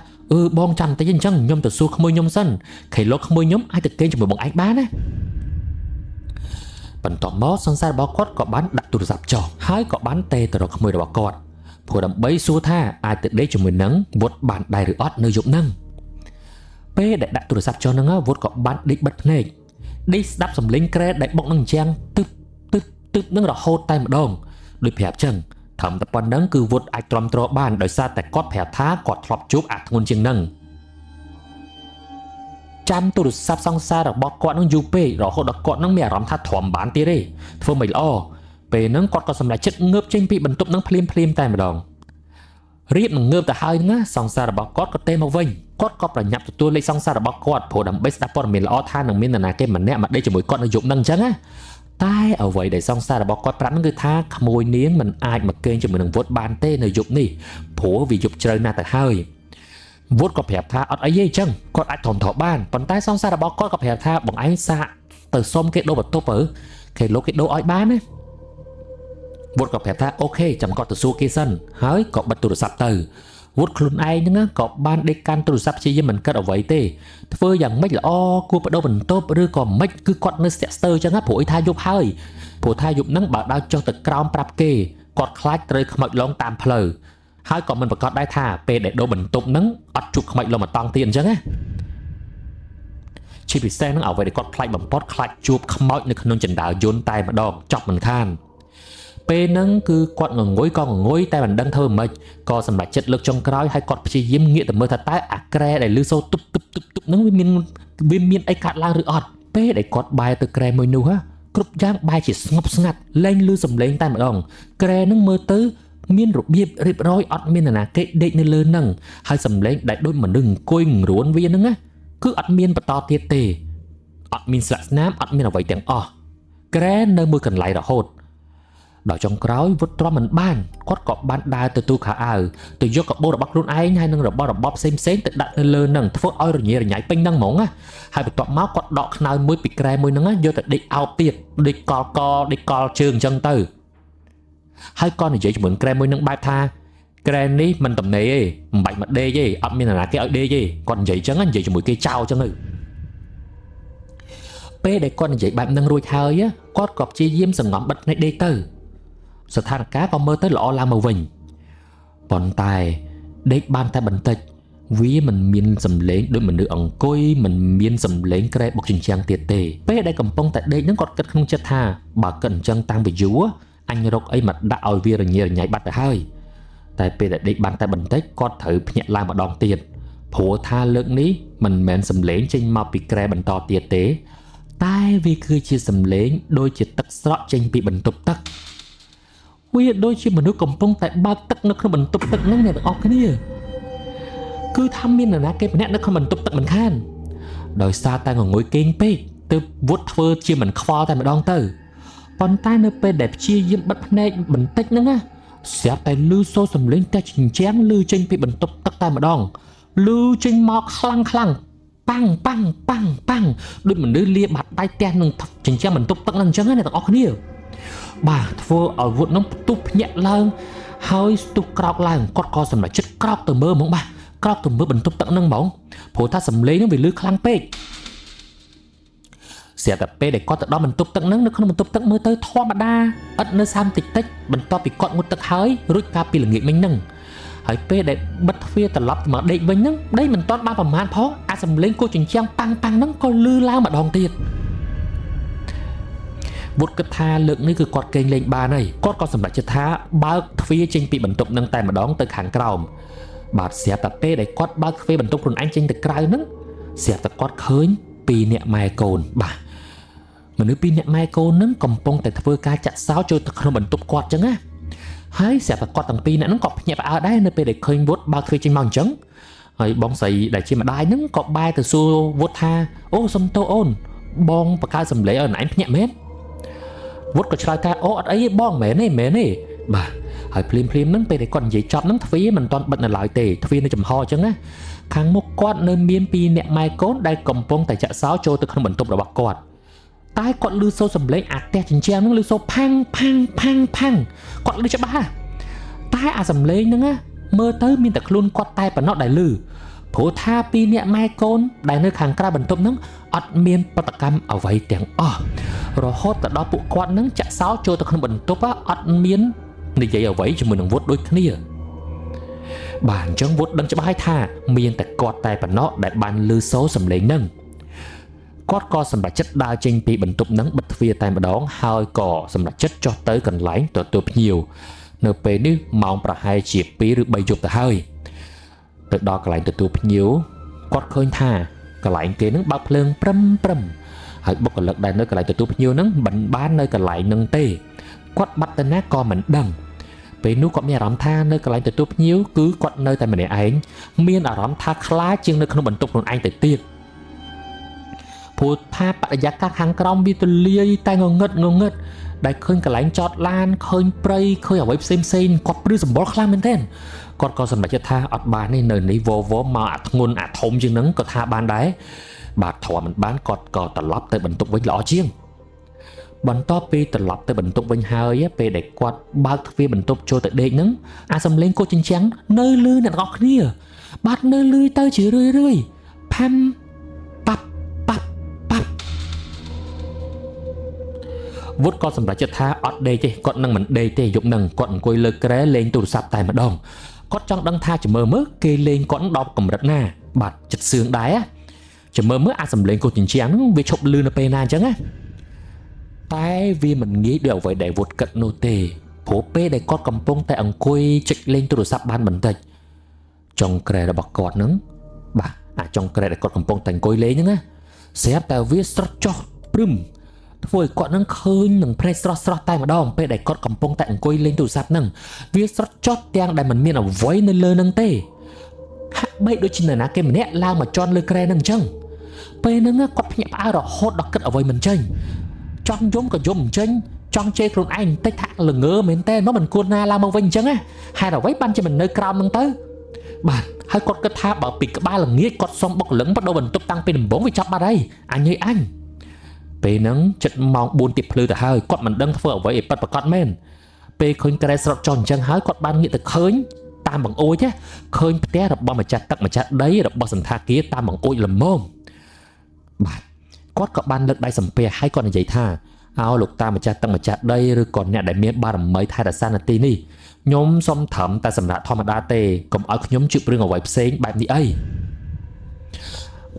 S1: បងចាំតិចអញ្ចឹងខ្ញុំទៅសួរក្មួយខ្ញុំសិនខេលោកក្មួយខ្ញុំអាចទៅគេងជាមួយបងឯងបានណាបន្ទាប់មកសង្សាររបស់គាត់ក៏បានដាក់ទូរស័ព្ទចុះហើយក៏បានទេទៅរកក្មួយរបស់គាត់ព្រោះដើម្បីសួរថាអាចទៅដេកជាមួយនឹងវុតបានដែរឬអត់នៅយប់ហ្នឹងពេលដែលដាក់ទូរស័ព្ទចុះហ្នឹងវុតក៏បានដេកបិទភ្នែកដេកស្ដាប់សំឡេងក្រែដែលបុកនឹងជាងទឹកនឹងរហូតតែម្ដងដោយប្រាប់ចឹងត្រឹមតែប៉ុណ្្នឹងគឺវុតអាចទ្រាំទ្របានដោយសារតែគាត់ប្រាប់ថាគាត់ធ្លាប់ជួបអាធ្ងន់ជាងហ្នឹងចាំទូរស័ព្ទសង្សាររបស់គាត់នឹងយូរពេករហូតដល់គាត់នឹងមានអារម្មណ៍ថាទ្រាំបានទៀតទេធ្វើមិនល្អពេលហ្នឹងគាត់ក៏សម្រេចចិត្តងើបចេញពីបន្ទប់នឹងភ្លាមតែម្ដងរៀបនឹងងើបទៅហើយណាសង្សាររបស់គាត់ក៏ទេមកវិញ គាត់ក៏ប្រញាប់ទទួលលេខសង្សាររបស់គាត់ព្រោះដើម្បីស្ដាប់ព័ត៌មានល្អថានឹងមាននរណាគេម្នាក់មកដេកជាមួយគាត់នៅយប់ហ្នឹងអញ្ចឹងណាតែអ្វីដែលសង្សាររបស់គាត់ប្រាប់ហ្នឹងគឺថាក្មួយនាងមិនអាចមកគេងជាមួយនឹងវុឌ្ឍបានទេនៅយប់នេះព្រោះវាយប់ជ្រៅណាស់ទៅហើយវុឌ្ឍក៏ប្រាប់ថាអត់អីទេអញ្ចឹងគាត់អាចធំធប់បានប៉ុន្តែសង្សាររបស់គាត់ក៏ប្រាប់ថាបងឯងសាកទៅសុំគេដូរបន្ទប់ទៅគេលោកគេដូរឲ្យបានណាវុឌ្ឍក៏ប្រាប់ថាអូខេចាំគាត់ទៅសួរគេសិនហើយក៏បិទទូរស័ព្ទទៅវុឌ្ឍខ្លួនឯងហ្នឹងក៏បានដេកកាន់ទូរស័ព្ទព្យាយាមមិនគិតអ្វីទេធ្វើយ៉ាងម៉េចល្អគួរបដូរបន្ទប់ឬក៏មិនគឺគាត់នៅស្ទាក់ស្ទើរអញ្ចឹងណាព្រោះថាយប់ហើយព្រោះថាយប់ហ្នឹងបើដើរចុះទៅក្រោមប្រាប់គេគាត់ខ្លាចត្រូវខ្មោចលងតាមផ្លូវហើយក៏មិនប្រកាសដែរថាពេលដែលដូរបន្ទប់ហ្នឹងអត់ជួបខ្មោចលងមកតង់ទៀតអញ្ចឹងណាជាពិសេសហ្នឹងអ្វីដែលគាត់ខ្លាចបំផុតខ្លាចជួបខ្មោចនៅក្នុងចណ្ដើរយន្តតែម្ដងចប់មិនខានពេលហ្នឹងគឺគាត់ងងុយក៏ងងុយតែមិនដឹងធ្វើម៉េចក៏សម្រេចចិត្តលើកចុងក្រោយហើយគាត់ព្យាយាមងាកទៅមើលថាតើអាក្រែដែលលឺសូរទុបហ្នឹងវាមានអីកាត់ឡើងឬអត់ពេលដែលគាត់បែរទៅក្រែមួយនោះគ្រប់យ៉ាងបែរជាស្ងប់ស្ងាត់លែងលឺសំឡេងតែម្ដងក្រែហ្នឹងមើលទៅមានរបៀបរៀបរយអត់មាននរណាគេដេកនៅលើហ្នឹងហើយសំឡេងដែលដូចមនុស្សអង្គុយងរួនវាហ្នឹងណាគឺអត់មានបន្តទៀតទេអត់មានស្លាកស្នាមអត់មានអ្វីទាំងអស់ក្រែនៅមួយកន្លែងរហូតដល់ចុងក្រោយវុឌ្ឍទ្រាំមិនបានគាត់ក៏បានដើរទៅទូខោអាវទៅយកកាបូបរបស់ខ្លួនឯងហើយនឹងរបស់ផ្សេងទៅដាក់នៅលើនឹងធ្វើឲ្យរញ៉េរញ៉ៃពេញហ្នឹងហ្មងណាហើយបន្ទាប់មកគាត់ដកខ្នើយមួយពីក្រែមួយហ្នឹងយកទៅដេកអោបទៀតដេកកលជើងអញ្ចឹងទៅហើយក៏និយាយជាមួយក្រែមួយហ្នឹងបែបថាក្រែនេះមិនតំណេទេមិនបាច់មកដេកទេអត់មាននរណាគេឲ្យដេកទេគាត់និយាយអញ្ចឹងនិយាយជាមួយគេចោលអញ្ចឹងទៅពេលដែលគាត់និយាយបែបហ្នឹងរួចហើយគាត់ក៏ព្យាយាមសង្ងំបិទភ្នែកដេកទៅស្ថានភាពក៏មើលទៅល្អឡើងមកវិញប៉ុន្តែដេកបានតែបន្តិចវាមិនមានសម្លេងដូចមនុស្សអង្គុយមិនមានសម្លេងក្រែបុកជញ្ជាំងទៀតទេពេលដែលកំពុងតែដេកហ្នឹងគាត់គិតក្នុងចិត្តថាបើគិតអញ្ចឹងតាំងពីយូរអញរកអីមកដាក់ឲ្យវារញ៉េរញ៉ៃបាត់ទៅហើយតែពេលដែលដេកបានតែបន្តិចគាត់ត្រូវភ្ញាក់ឡើងម្ដងទៀតព្រោះថាលើកនេះមិនមែនសម្លេងចេញមកពីក្រែបន្តទៀតទេតែវាគឺជាសម្លេងដូចជាទឹកស្រក់ចេញពីបន្ទប់ទឹកវាដូចជាមនុស្សកំពុងតែបើកទឹកនៅក្នុងបន្ទប់ទឹកហ្នឹងអ្នកទាំងអស់គ្នាគឺថាមាននរណាគេម្នាក់នៅក្នុងបន្ទប់ទឹកមិនខានដោយសារតែងងុយគេងពេកទើបវុឌ្ឍធ្វើជាមិនខ្វល់តែម្ដងទៅប៉ុន្តែនៅពេលដែលព្យាយាមបិទភ្នែកបន្តិចហ្នឹងណាស្រាប់តែលឺសូរសំឡេងតែជញ្ជាំងលឺចេញពីបន្ទប់ទឹកតែម្ដងលឺចេញមកខ្លាំងប៉ាំងដូចមនុស្សលាបាត់ដៃផ្ទះនឹងជញ្ជាំងបន្ទប់ទឹកហ្នឹងអញ្ចឹងណាអ្នកទាំងអស់គ្នាបាទធ្វើឲ្យវុឌ្ឍនឹងផ្ទុះភ្ញាក់ឡើងហើយស្ទុះក្រោកឡើងគាត់ក៏សម្រេចចិត្តក្រោកទៅមើលហ្មងបាទក្រោកទៅមើលបន្ទប់ទឹកហ្នឹងហ្មងព្រោះថាសំឡេងហ្នឹងវាលឺខ្លាំងពេកស្រាប់តែពេលដែលគាត់ទៅដល់បន្ទប់ទឹកហ្នឹងនៅក្នុងបន្ទប់ទឹកមើលទៅធម្មតាឥតនៅសាមតិចបន្ទាប់ពីគាត់ងូតទឹកហើយរួចកាលពីល្ងាចមិញហ្នឹងហើយពេលដែលបិទទ្វារត្រឡប់មកដេកវិញហ្នឹងដេកមិនទាន់បានប្រមាណផងអាសំឡេងគោះជញ្ជាំងប៉ាំងហ្នឹងក៏លឺឡើងម្ដងទៀតវុឌ្ឍគិតថាលើកនេះគឺគាត់គេងលេងបានហើយគាត់ក៏សម្រេចចិត្តថាបើកទ្វារចេញពីបន្ទប់នឹងតែម្ដងទៅខាងក្រោមបាទស្រាប់តែពេលដែលគាត់បើកទ្វារបន្ទប់ខ្លួនឯងចេញទៅក្រៅហ្នឹងស្រាប់តែគាត់ឃើញពីរអ្នកម៉ែកូនបាទមនុស្សពីរអ្នកម៉ែកូនហ្នឹងកំពុងតែធ្វើការចាក់សោចូលទៅក្នុងបន្ទប់គាត់ចឹងណាហើយស្រាប់តែគាត់ទាំងពីរអ្នកហ្នឹងក៏ភ្ញាក់ផ្អើលដែរនៅពេលដែលឃើញវុឌ្ឍបើកទ្វារចេញមកអញ្ចឹងហើយបងស្រីដែលជាម្ដាយហ្នឹងក៏បែរទៅសួរវុឌ្ឍថាអូសុំទោសអូនបងបង្កើតសម្លេងឲ្យឯងភ្ញាក់មែនវុឌ្ឍក៏ឆ្លើយថាអូអត់អីទេបងមែនទេបាទហើយភ្លាមហ្នឹងពេលដែលគាត់និយាយចប់ហ្នឹងទ្វារមិនទាន់បិទនៅឡើយទេទ្វារនៅចំហអញ្ចឹងណាខាងមុខគាត់នៅមានពីរអ្នកម៉ែកូនដែលកំពុងតែចាក់សោចូលទៅក្នុងបន្ទប់របស់គាត់តែគាត់ឮសូរសំឡេងអាផ្ទះជញ្ជាំងហ្នឹងឮសូរផាំងគាត់ឮច្បាស់តែអាសំឡេងហ្នឹងណាមើលទៅមានតែខ្លួនគាត់តែប៉ុណ្ណោះដែលឮព្រោះថាពីរអ្នកម៉ែកូនដែលនៅខាងក្រៅបន្ទប់ហ្នឹងអត់មានប្រតិកម្មអ្វីទាំងអស់រហូតទៅដល់ពួកគាត់ហ្នឹងចាក់សោចូលទៅក្នុងបន្ទប់អត់មាននិយាយអ្វីជាមួយនឹងវុឌ្ឍដូចគ្នាបាទអញ្ចឹងវុឌ្ឍដឹងច្បាស់ហើយថាមានតែគាត់តែប៉ុណ្ណោះដែលបានឮសូរសំឡេងហ្នឹងគាត់ក៏សម្រេចចិត្តដើរចេញពីបន្ទប់ហ្នឹងបិទទ្វារតែម្ដងហើយក៏សម្រេចចិត្តចុះទៅកន្លែងទទួលភ្ញៀវនៅពេលនេះម៉ោងប្រហែលជា2ឬ3យប់ទៅហើយទៅដល់កន្លែងទទួលភ្ញៀវគាត់ឃើញថាកន្លែងគេហ្នឹងបើកភ្លើងព្រឹមហើយបុគ្គលិកដែលនៅកន្លែងទទួលភ្ញៀវហ្នឹងមិនបាននៅកន្លែងហ្នឹងទេគាត់បាត់ទៅណាក៏មិនដឹង ពេលនោះគាត់មានអារម្មណ៍ថានៅកន្លែងទទួលភ្ញៀវគឺគាត់នៅតែម្នាក់ឯងមានអារម្មណ៍ថាខ្លាចជាងនៅក្នុងបន្ទប់ខ្លួនឯងទៅទៀតព្រោះថាបរិយាកាសខាងក្រោមវាទូលាយតែងងឹតដែលឃើញកន្លែងចតឡានឃើញព្រៃឃើញអ្វីផ្សេងគាត់ព្រឺសម្បល់ខ្លាំងមែនទែនគាត់ក៏សម្រេចចិត្តថាអត់បានទេនៅនេះវមកអាធ្ងន់អាធំជាងហ្នឹងក៏ថាបានដែរបាទធំមិនបានគាត់ក៏ត្រឡប់ទៅបន្ទប់វិញល្អជាងបន្ទាប់ពីត្រឡប់ទៅបន្ទប់វិញហើយពេលដែលគាត់បើកទ្វារបន្ទប់ចូលទៅដេកហ្នឹងអាសំឡេងគោះជញ្ជាំងនៅលឺអ្នកទាំងអស់គ្នាបាទនៅលឺទៅជារឿយផាំប៉ាប់វុតក៏សម្រេចចិត្តថាអត់ដេកទេគាត់នឹងមិនដេកទេយប់ហ្នឹងគាត់អង្គុយលើគ្រែលេងទូរស័ព្ទតែម្ដងគាត់ចង់ដឹងថាជំមើគេលេងគាត់ដល់កម្រិតណាបាទចិត្តសឿងដែរជំមើអាសំឡេងគោះជញ្ជាំងហ្នឹងវាឈប់លឺនៅពេលណាអញ្ចឹងណាតែវាមិនងាយដូចអ្វីដែលវុតគិតនោះទេព្រោះពេលដែលគាត់កំពុងតែអង្គុយចុចលេងទូរស័ព្ទបានបន្តិចចុងក្រែរបស់គាត់ហ្នឹងបាទអាចុងក្រែដែលគាត់កំពុងតែអង្គុយលេងហ្នឹងណាស្រាប់តែវាស្រត់ចុះព្រឹមធ្វើឲ្យគាត់នឹងឃើញនឹងភ្នែកស្រស់តែម្ដងពេលដែលគាត់កំពុងតែអង្គុយលេងទូរស័ព្ទហ្នឹងវាស្រត់ចុះទាំងដែលមិនមានអ្វីនៅលើហ្នឹងទេហាក់បីដូចជានរណាគេម្នាក់ឡើងមកជន់លើក្រែហ្នឹងអញ្ចឹងពេលហ្នឹងគាត់ភ្ញាក់ផ្អើលរហូតដល់គិតអ្វីមិនចេញចង់យំក៏យំមិនចេញចង់ជេរខ្លួនឯងបន្តិចថាល្ងើមែនតើមកមិនគួរណាឡើងមកវិញអញ្ចឹងហេតុអ្វីបានជាមិននៅក្រោមហ្នឹងទៅបាទហើយគាត់គិតថាបើពីក្បាលល្ងាចគាត់សុំបុគ្គលិកបដូរបន្ទប់តាំងពីដំបូងវាចាប់បាត់ហើយអញពេលហ្នឹងចិត្តម៉ោង 4 ទៀបភ្លឺទៅហើយគាត់មិនដឹងធ្វើអ្វីឲ្យប៉ិតប្រកបមែនពេលឃើញក្រែស្រត់ចុះអញ្ចឹងហើយគាត់បានងាកទៅឃើញតាមបង្អួចឃើញផ្ទះរបស់ម្ចាស់ទឹកម្ចាស់ដីរបស់សន្តាគារតាមបង្អួចល្មមបាទគាត់ក៏បានលើកដៃសំពះហើយគាត់និយាយថាអោលោកតាម្ចាស់ទឹកម្ចាស់ដីឬក៏អ្នកដែលមានបារមីថែរក្សានៅទីនេះខ្ញុំសុំត្រឹមតែសម្រាប់ធម្មតាទេកុំឲ្យខ្ញុំជួបរឿងអ្វីផ្សេងបែបនេះអី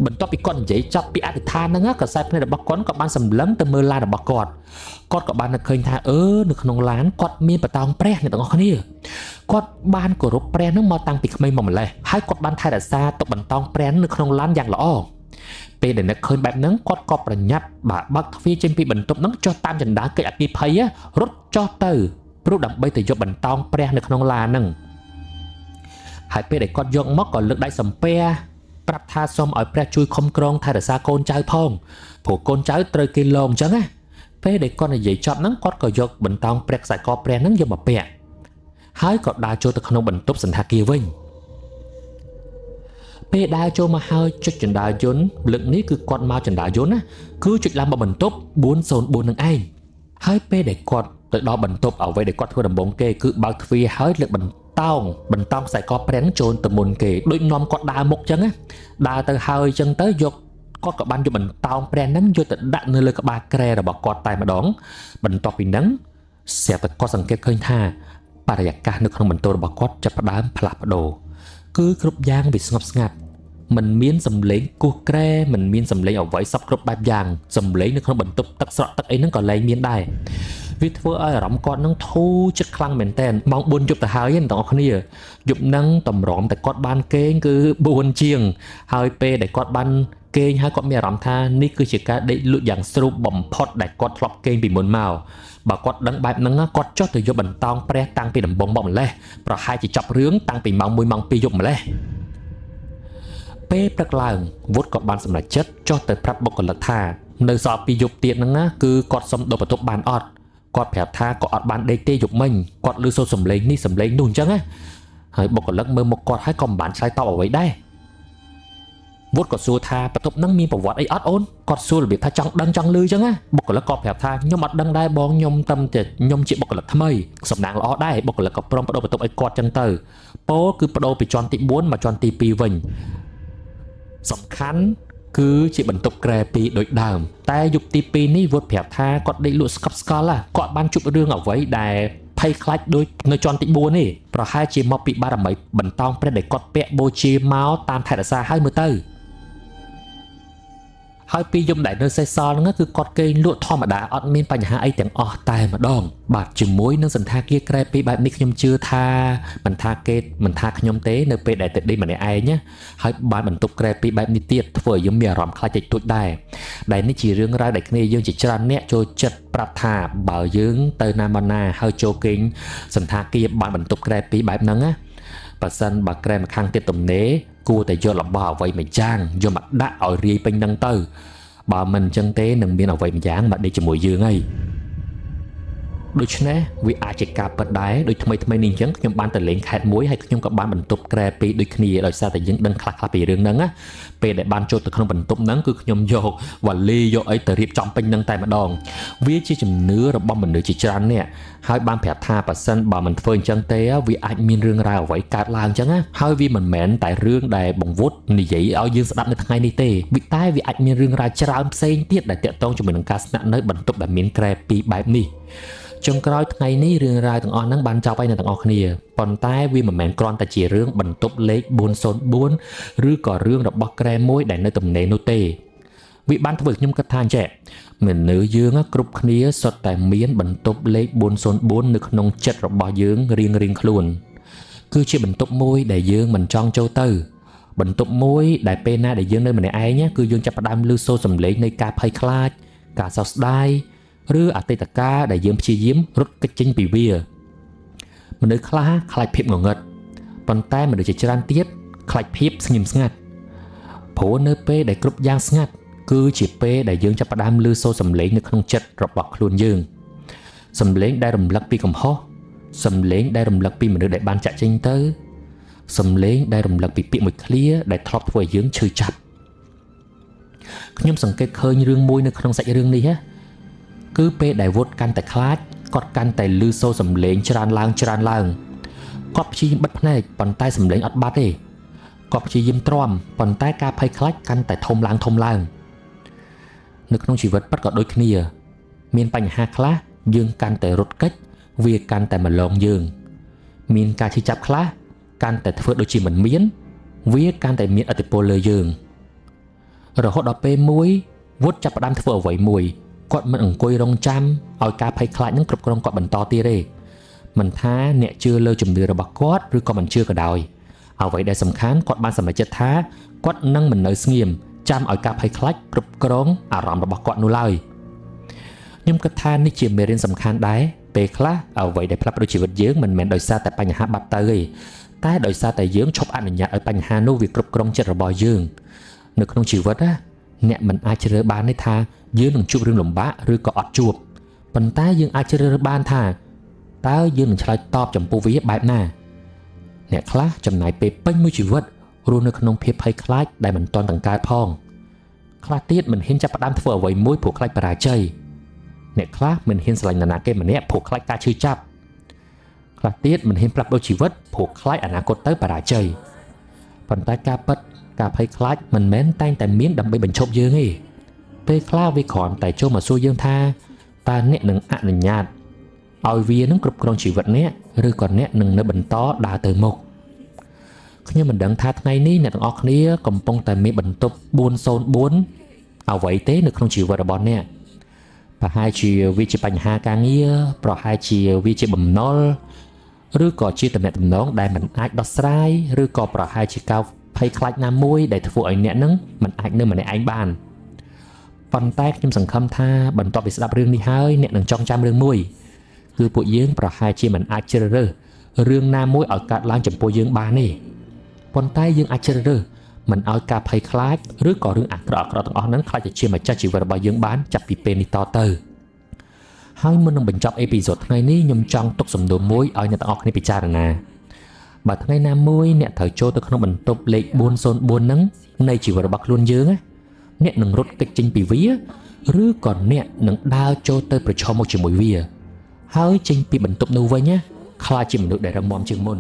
S1: បន្ទាប់ពីគាត់និយាយចប់ពីអធិដ្ឋានហ្នឹងក៏ខ្សែភ្នែករបស់គាត់ក៏បានសម្លឹងទៅមើលឡានរបស់គាត់ក៏បាននឹកឃើញថានៅក្នុងឡានគាត់មានបតោងព្រះអ្នកទាំងអស់គ្នាគាត់បានគោរពព្រះហ្នឹងមកតាំងពីក្មេងមកម្លេះហើយគាត់បានថែរក្សាទុកបន្តោងព្រះនៅក្នុងឡានយ៉ាងល្អពេលដែលនឹកឃើញបែបហ្នឹងគាត់ក៏ប្រញាប់បើកទ្វារចេញពីបន្ទប់ហ្នឹងចុះតាមចណ្ដាលកិច្ចអគិភ័យរត់ចុះទៅព្រោះដើម្បីទៅយកបន្តោងព្រះនៅក្នុងឡានហ្នឹងហើយពេលដែលគាត់យកមកក៏លើកដៃសំពះប្រាប់ថាសូមឲ្យព្រះជួយខំក្រងថែរក្សាកូនចៅផងព្រោះកូនចៅត្រូវគេលងអញ្ចឹងណាពេលដែលគាត់និយាយចប់ហ្នឹងគាត់ក៏យកបន្តោងព្រះខ្សែកព្រះហ្នឹងយកមកពាក់ហើយក៏ដើរចូលទៅក្នុងបន្ទប់សន្តាគារវិញពេលដើរចូលមកហើយចុចចណ្ដាលយន្តលើកនេះគឺគាត់មកចណ្ដាលយន្តណាគឺចុចឡើងមកបន្ទប់404នឹងឯងហើយពេលដែលគាត់ទៅដល់បន្ទប់អ្វីដែលគាត់ធ្វើដំបូងគេគឺបើកទ្វារហើយលើកបន្តោងខ្សែកព្រះហ្នឹងចូលទៅមុនគេដូចនាំគាត់ដើរមុខអញ្ចឹងណាដើរទៅហើយអញ្ចឹងទៅយកគាត់ក៏បានយកបន្តោងព្រះហ្នឹងយកទៅដាក់នៅលើក្បាលក្រែរបស់គាត់តែម្ដងបន្ទាប់ពីហ្នឹងស្រាប់តែគាត់សង្កេតឃើញថាបរិយាកាសនៅក្នុងបន្ទប់របស់គាត់ចាប់ផ្ដើមផ្លាស់ប្ដូរគឺគ្រប់យ៉ាងវាស្ងប់ស្ងាត់មិនមានសំឡេងគោះក្រែមិនមានសំឡេងអ្វីសពគ្រប់បែបយ៉ាងសំឡេងនៅក្នុងបន្ទប់ទឹកស្រក់ទឹកអីហ្នឹងក៏លែងមានដែរវាធ្វើឲ្យអារម្មណ៍គាត់នឹងធូរចិត្តខ្លាំងមែនតើម៉ោង 4 យប់ទៅហើយអ្នកនរគ្នាយប់ហ្នឹងតម្រាំតែគាត់បានគេងគឺ4ជាងហើយពេលដែលគាត់បានគេងហើយគាត់មានអារម្មណ៍ថានេះគឺជាការដេកលក់យ៉ាងស្រួលបំផុតដែលគាត់ធ្លាប់គេងពីមុនមកបើគាត់ដឹងបែបហ្នឹងគាត់ចុះទៅយកបន្តោងព្រះតាំងពីដំបូងមកម្លេះប្រហែលជាចាប់រឿងតាំងពីម៉ោង 1 ម៉ោង 2 យប់ម្លេះពេលព្រឹកឡើងវុតក៏បានសម្រេចចិត្តចុះទៅប្រាប់បុគ្គលិកថានៅសល់2យប់ទៀតហ្នឹងណាគឺគាត់សុំដូរបន្ទប់បានអត់គាត់ប្រាប់ថាក៏អត់បានដេកទេយប់មិញគាត់ឮសូរសំឡេងនេះសំឡេងនោះអញ្ចឹងណាហើយបុគ្គលិកមើលមុខគាត់ហើយក៏មិនបានឆ្លើយតបអ្វីដែរវុតក៏សួរថាបន្ទប់ហ្នឹងមានប្រវត្តិអីអត់អូនគាត់សួររបៀបថាចង់ដឹងចង់ឮអញ្ចឹងណាបុគ្គលិកក៏ប្រាប់ថាខ្ញុំអត់ដឹងដែរបងខ្ញុំតែខ្ញុំជាបុគ្គលិកថ្មីសំណាងល្អដែរបុគ្គលិកក៏ព្រមបដូរបន្ទប់ឲ្យគាត់អញ្ចឹងទៅពោលគឺបដូរពីជាន់ទី4មកជាន់ទី2វិញសំខាន់គឺជាបន្ទប់ក្រែ2ដូចដើមតែយប់ទី2នេះវុតប្រាប់ថាគាត់ដេកលក់ស្កប់ស្កល់គាត់បានជួបរឿងអ្វីដែលភ័យខ្លាចដូចនៅជាន់ទី4នេះប្រហែលជាមកពីបារមីបន្តោងព្រះដែលគាត់ពាក់បូជាមកតាមថែរក្សាឲ្យមើលទៅ ហើយពីយំដែលនៅសេសសល់ហ្នឹងគឺគាត់គេលក់ធម្មតាអត់មានបញ្ហាអីទាំងអស់តែម្ដងបាទជាមួយនឹងសន្តាគារក្រែពីបែបនេះខ្ញុំជឿថាមិនថាខ្ញុំទេនៅពេលដែលទៅដេកម្នាក់ឯងណាហើយបានបន្ទប់ក្រែពីបែបនេះទៀតធ្វើឲ្យយើងមានអារម្មណ៍ខ្លាចតិចតួចដែរដែលនេះជារឿងរ៉ាវដែលគ្នាយើងជាច្រើនអ្នកចូលចិត្តប្រាប់ថាបើយើងទៅណាមកណាហើយចូលគេងសន្តាគារបានបន្ទប់ក្រែពីបែបហ្នឹងណាបើសិនបើក្រែម្ខាងទៀតទំនេរគួរតែយករបស់អ្វីមួយយ៉ាងយកមកដាក់ឲ្យរាយពេញហ្នឹងទៅបើមិនអញ្ចឹងទេនឹងមានអ្វីមួយយ៉ាងមកដេកជាមួយយើងហើយដូច្នេះវាអាចជាការពិតដែរដូចថ្មីនេះអញ្ចឹងខ្ញុំបានទៅលេងខេត្តមួយហើយខ្ញុំក៏បានបន្ទប់ក្រែពីរដូចគ្នាដោយសារតែយើងដឹងខ្លះពីរឿងហ្នឹងណាពេលដែលបានចូលទៅក្នុងបន្ទប់ហ្នឹងគឺខ្ញុំយកវ៉ាលីយកអីទៅរៀបចំពេញហ្នឹងតែម្ដងវាជាជំនឿរបស់មនុស្សជាច្រើននេះហើយបានប្រាប់ថាបើសិនបើមិនធ្វើអញ្ចឹងទេវាអាចមានរឿងរ៉ាវអ្វីកើតឡើងអញ្ចឹងណាហើយវាមិនមែនតែរឿងដែលបង្វត់និយាយឲ្យយើងស្ដាប់នៅថ្ងៃនេះទេតែវាអាចមានរឿងរ៉ាវច្រើនផ្សេងទៀតដែលទាក់ទងជាមួយនឹងការស្នាក់នៅបន្ទប់ដែលមានក្រែពីរបែបនេះចុងក្រោយថ្ងៃនេះរឿងរ៉ាវទាំងអស់ហ្នឹងបានចប់ហើយអ្នកទាំងអស់គ្នាប៉ុន្តែវាមិនមែនគ្រាន់តែជារឿងបន្ទប់លេខ404ឬក៏រឿងរបស់ក្រែមួយដែលនៅទំនេរនោះទេវាបានធ្វើឲ្យខ្ញុំគិតថាអញ្ចឹងមនុស្សយើងគ្រប់គ្នាសុទ្ធតែមានបន្ទប់លេខ404នៅក្នុងចិត្តរបស់យើងរៀងខ្លួនគឺជាបន្ទប់មួយដែលយើងមិនចង់ចូលទៅបន្ទប់មួយដែលពេលណាដែលយើងនៅម្នាក់ឯងគឺយើងចាប់ផ្ដើមឮសូរសំឡេងនៃការភ័យខ្លាចការសោកស្ដាយឬអតីតកាលដែលយើងព្យាយាមរត់គេចចេញពីវាមនុស្សខ្លះខ្លាចភាពងងឹតប៉ុន្តែមនុស្សជាច្រើនទៀតខ្លាចភាពស្ងៀមស្ងាត់ព្រោះនៅពេលដែលគ្រប់យ៉ាងស្ងាត់គឺជាពេលដែលយើងចាប់ផ្ដើមឮសូរសំឡេងនៅក្នុងចិត្តរបស់ខ្លួនយើងសំឡេងដែលរំលឹកពីកំហុសសំឡេងដែលរំលឹកពីមនុស្សដែលបានចាក់ចេញទៅសំឡេងដែលរំលឹកពីពាក្យមួយឃ្លាដែលធ្លាប់ធ្វើឲ្យយើងឈឺចាប់ខ្ញុំសង្កេតឃើញរឿងមួយនៅក្នុងសាច់រឿងនេះគឺពេលដែលវុតកាន់តែខ្លាចគាត់កាន់តែឮសូរសំឡេងច្រើនឡើងគាត់ព្យាយាមបិទភ្នែកប៉ុន្តែសំឡេងអត់បាត់ទេគាត់ព្យាយាមទ្រាំប៉ុន្តែការភ័យខ្លាចកាន់តែធំឡើងនៅក្នុងជីវិតពិតក៏ដូចគ្នាមានបញ្ហាខ្លះយើងកាន់តែរត់គេចវាកាន់តែមកឡងយើងមានការឈឺចាប់ខ្លះកាន់តែធ្វើដូចជាមិនមានវាកាន់តែមានឥទ្ធិពលលើយើងរហូតដល់ពេលមួយវុតចាប់ផ្ដើមធ្វើអ្វីមួយគាត់មិនអង្គុយរងចាំឲ្យការភ័យខ្លាចនឹងគ្រប់គ្រងគាត់បន្តទៀតទេមិនថាអ្នកជឿលើជំនឿរបស់គាត់ឬក៏មិនជឿក៏ដោយអ្វីដែលសំខាន់គាត់បានសម្រេចចិត្តថាគាត់នឹងមិននៅស្ងៀមចាំឲ្យការភ័យខ្លាចគ្រប់គ្រងអារម្មណ៍របស់គាត់នោះឡើយខ្ញុំគិតថានេះជាមេរៀនសំខាន់ដែរពេលខ្លះអ្វីដែលផ្លាស់ប្ដូរជីវិតយើងមិនមែនដោយសារតែបញ្ហាបាត់ទៅទេតែដោយសារតែយើងឈប់អនុញ្ញាតឲ្យបញ្ហានោះវាគ្រប់គ្រងចិត្តរបស់យើងនៅក្នុងជីវិតអ្នកមិនអាចជ្រើសបានទេថាយើងនឹងជួបរឿងលំបាកឬក៏អត់ជួបប៉ុន្តែយើងអាចជ្រើសរើសបានថាតើយើងនឹងឆ្លើយតបចំពោះវាបែបណាអ្នកខ្លះចំណាយពេលពេញមួយជីវិតរស់នៅក្នុងភាពភ័យខ្លាចដែលមិនទាន់បង្កើតផងខ្លះទៀតមិនហ៊ានចាប់ផ្ដើមធ្វើអ្វីមួយព្រោះខ្លាចបរាជ័យអ្នកខ្លះមិនហ៊ានស្រឡាញ់នរណាគេម្នាក់ព្រោះខ្លាចការឈឺចាប់ខ្លះទៀតមិនហ៊ានផ្លាស់ប្ដូរជីវិតព្រោះខ្លាចអនាគតទៅបរាជ័យប៉ុន្តែការពិតការភ័យខ្លាចមិនមែនតែងតែមានដើម្បីបញ្ឈប់យើងទេពេលខ្លះវាគ្រាន់តែចូលមកសួរយើងថាតើអ្នកនឹងអនុញ្ញាតឲ្យវានឹងគ្រប់គ្រងជីវិតអ្នកឬក៏អ្នកនឹងនៅបន្តដើរទៅមុខខ្ញុំមិនដឹងថាថ្ងៃនេះអ្នកទាំងអស់គ្នាកំពុងតែមានបន្ទប់404អ្វីទេនៅក្នុងជីវិតរបស់អ្នកប្រហែលជាវាជាបញ្ហាការងារប្រហែលជាវាជាបំណុលឬក៏ជាទំនាក់ទំនងដែលមិនអាចដោះស្រាយឬក៏ប្រហែលជាការភ័យខ្លាចណាមួយដែលធ្វើឲ្យអ្នកនឹងមិនអាចនៅម្នាក់ឯងបានប៉ុន្តែខ្ញុំសង្ឃឹមថាបន្ទាប់ពីស្ដាប់រឿងនេះហើយអ្នកនឹងចងចាំរឿងមួយគឺពួកយើងប្រហែលជាមិនអាចជ្រើសរើសរឿងណាមួយឲ្យកើតឡើងចំពោះយើងបានទេប៉ុន្តែយើងអាចជ្រើសរើសមិនឲ្យការភ័យខ្លាចឬក៏រឿងអាក្រក់ទាំងអស់ហ្នឹងខ្លាចទៅជាម្ចាស់ជីវិតរបស់យើងបានចាប់ពីពេលនេះតទៅហើយមុននឹងបញ្ចប់អេពីសូតថ្ងៃនេះខ្ញុំចង់ទុកសំណួរមួយឲ្យអ្នកទាំងអស់គ្នាពិចារណាបើថ្ងៃណាមួយអ្នកត្រូវចូលទៅក្នុងបន្ទប់លេខ404ហ្នឹងនៃជីវិតរបស់ខ្លួនយើងអ្នកនឹងរត់គេចចេញពីវាឬក៏អ្នកនឹងដើរចូលទៅប្រឈមមុខជាមួយវាហើយចេញពីបន្ទប់នោះវិញខ្លាចជាមនុស្សដែលរឹងមាំជាងមុន